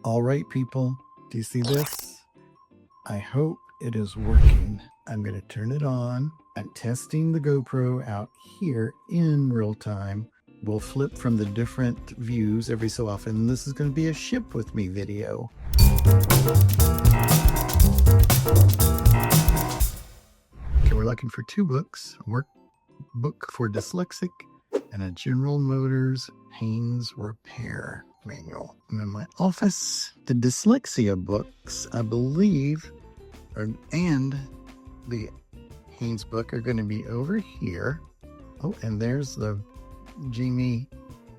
All right, people, do you see this? I hope it is working. I'm going to turn it on. I'm testing the GoPro out here in real time. We'll flip from the different views every so often. This is going to be a ship with me video. Okay, we're looking for two books, a workbook for dyslexic and a General Motors Haynes repair manual. I'm in my office. The dyslexia books, I believe, and the Haynes book are going to be over here. Oh, and there's the Jamie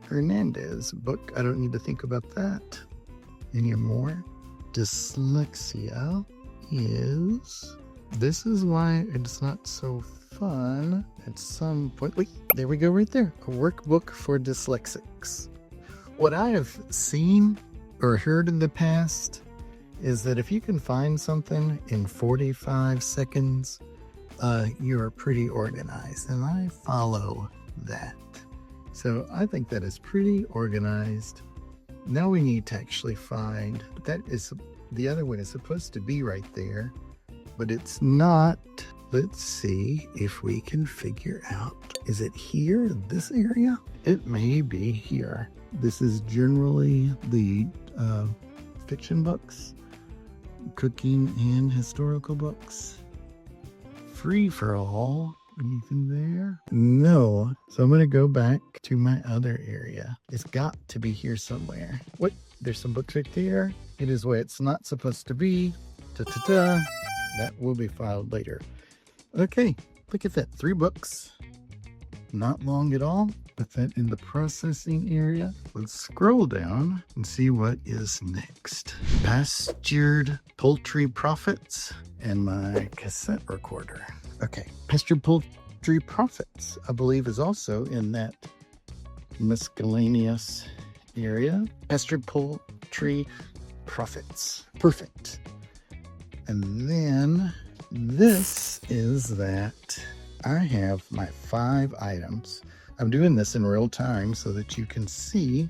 Hernandez book. I don't need to think about that anymore. Dyslexia is... This is why it's not so fun at some point. Wait, there we go right there. A workbook for dyslexics. What I have seen or heard in the past is that if you can find something in 45 seconds, you're pretty organized, and I follow that. So I think that is pretty organized. Now we need to actually find, that is, the other one is supposed to be right there, but it's not. Let's see if we can figure out, is it here in this area? It may be here. This is generally the fiction books, cooking and historical books. Free for all. Anything there? No. So I'm going to go back to my other area. It's got to be here somewhere. What? There's some books right there. It is where it's not supposed to be. Ta-ta-ta. That will be filed later. Okay. Look at that. 3 books. Not long at all. Put that in the processing area. Let's scroll down and see what is next. Pastured poultry profits and my cassette recorder. Okay, pastured poultry profits, I believe, is also in that miscellaneous area. Pastured poultry profits. Perfect. And then this is that I have my 5 items. I'm doing this in real time so that you can see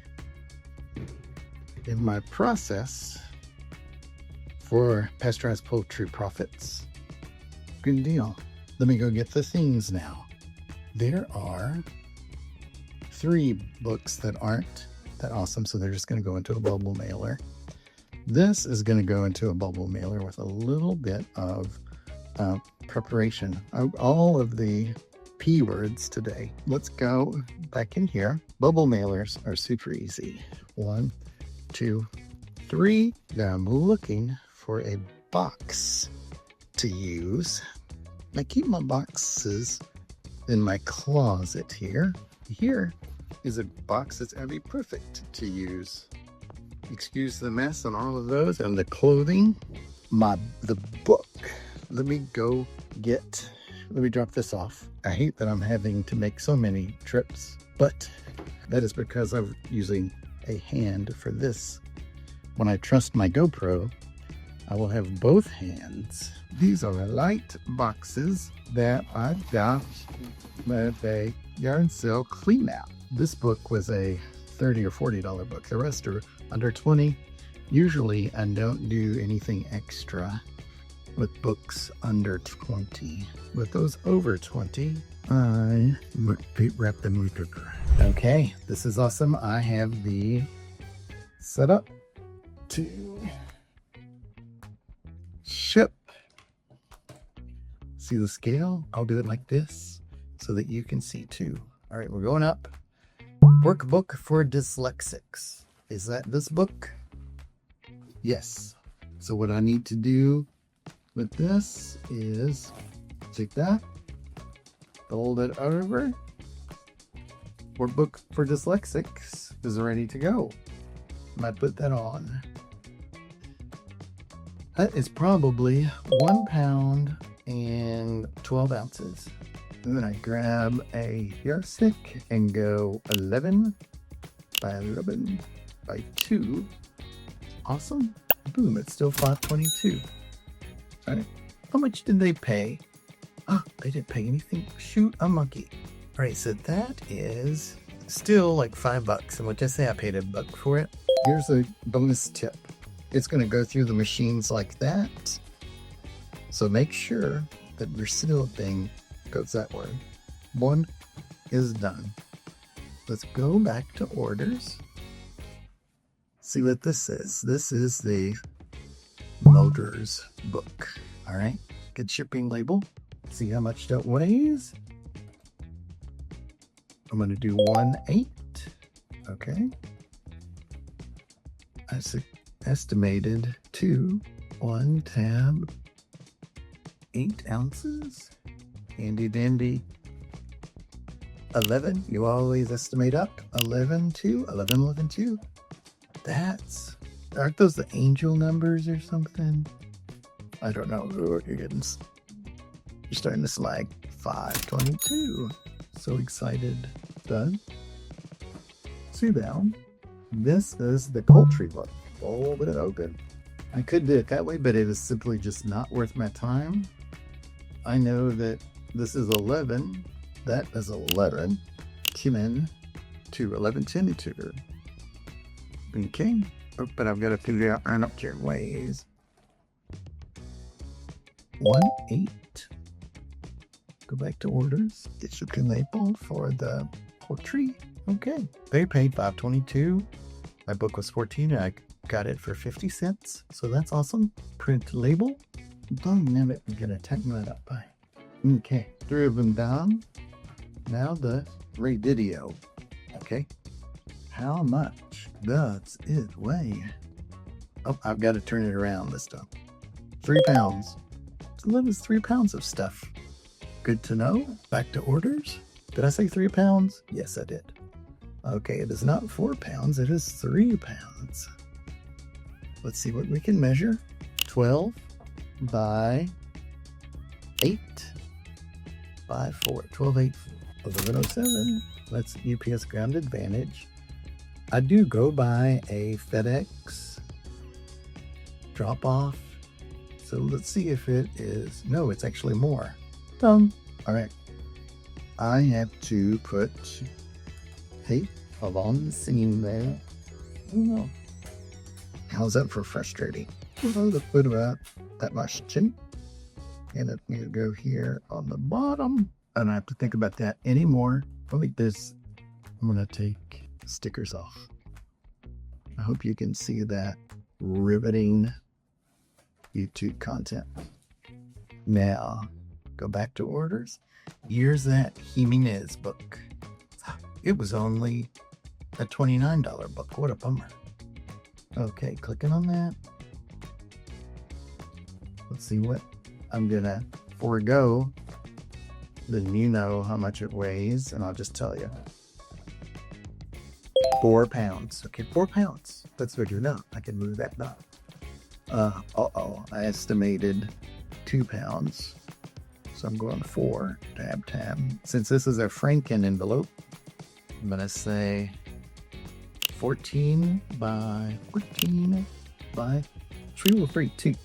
in my process for pasteurized poultry profits. Good deal. Let me go get the things now. There are 3 books that aren't that awesome, so they're just going to go into a bubble mailer. This is going to go into a bubble mailer with a little bit of preparation. All of the P words today. Let's go back in here. Bubble mailers are super easy. 1, 2, 3. Now I'm looking for a box to use. I keep my boxes in my closet here. Here is a box that's going to be perfect to use. Excuse the mess on all of those and the clothing. The book. Let me drop this off. I hate that I'm having to make so many trips, but that is because I'm using a hand for this. When I trust my GoPro, I will have both hands. These are light boxes that I got at a yarn sale clean out. This book was a $30 or $40 book. The rest are under 20. Usually I don't do anything extra with books under 20. With those over 20, I wrap them with paper. Okay, this is awesome. I have the setup to ship. See the scale? I'll do it like this so that you can see too. All right, we're going up. Workbook for dyslexics. Is that this book? Yes. So what I need to do with this is take that, fold it over. Workbook for dyslexics is ready to go. I might put that on. That is probably 1 pound and 12 ounces. And then I grab a yardstick and go 11 by 11 by 2. Awesome. Boom, it's still 522. All right. How much did they pay? Oh, they didn't pay anything. Shoot a monkey. All right, so that is still like $5. And we'll just say I paid $1 for it. Here's a bonus tip. it's going to go through the machines like that. So make sure that your seal thing goes that way. One is done. Let's go back to orders. See what this is. This is the motors book. All right, good shipping label. See how much that weighs. I'm going to do 1/8. Okay. That's estimated to 1 tab, 8 ounces. Handy dandy. 11. You always estimate up. 11 2. 11 11 2. Aren't those the angel numbers or something? I don't know. Ooh, you're starting to slag. 522. So excited. Done. See down. This is the poultry book. Fold it open. I could do it that way, but it is simply just not worth my time. I know that this is 11. That is 11. 10 to 11 10 to. Okay. Oh, but I've got to figure out how much it weighs. 1/8. Go back to orders. Get your label for the poultry. Okay. They paid $5.22. My book was $14. I got it for 50 cents. So that's awesome. Print label. Dynamic. I'm gonna tighten that up. Bye. Okay. 3 of them down. Now the radio. Okay. How much does it weigh? Oh, I've got to turn it around this time. 3 pounds. So that was 3 pounds of stuff. Good to know. Back to orders. Did I say 3 pounds? Yes, I did. Okay, it is not 4 pounds. It is 3 pounds. Let's see what we can measure. 12 by 8 by 4. 12, 8, 1107. That's UPS Ground Advantage. I do go by a FedEx drop off. So let's see if it is. No, it's actually more. Done. All right. I have to put tape along the seam there. Oh, how's that for frustrating? Let's put about that much chin. And it needs to go here on the bottom. I don't have to think about that anymore. Like this, I'm going to take stickers off. I hope you can see that riveting YouTube content. Now, go back to orders. Here's that Jimenez book. It was only a $29 book. What a bummer. Okay, clicking on that. Let's see what I'm gonna forego. Then you know how much it weighs, and I'll just tell you. 4 pounds. Okay, 4 pounds. That's figured out. I can move that down. I estimated 2 pounds. So I'm going 4, tab. Since this is a Franken envelope, I'm gonna say 14 by 14 by 3 will free 2.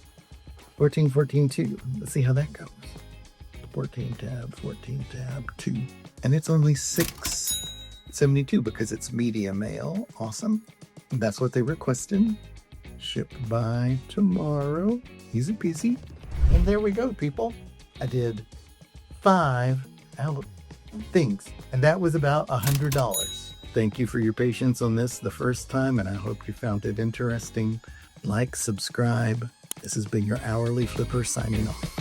14, 14, 2. Let's see how that goes. 14 tab 2. And it's only $6.72 because it's media mail. Awesome. That's what they requested. Shipped by tomorrow. Easy peasy. And there we go, people. I did 5 things, and that was about $100. Thank you for your patience on this the first time, and I hope you found it interesting. Like, subscribe. This has been your Hourly Flipper signing off.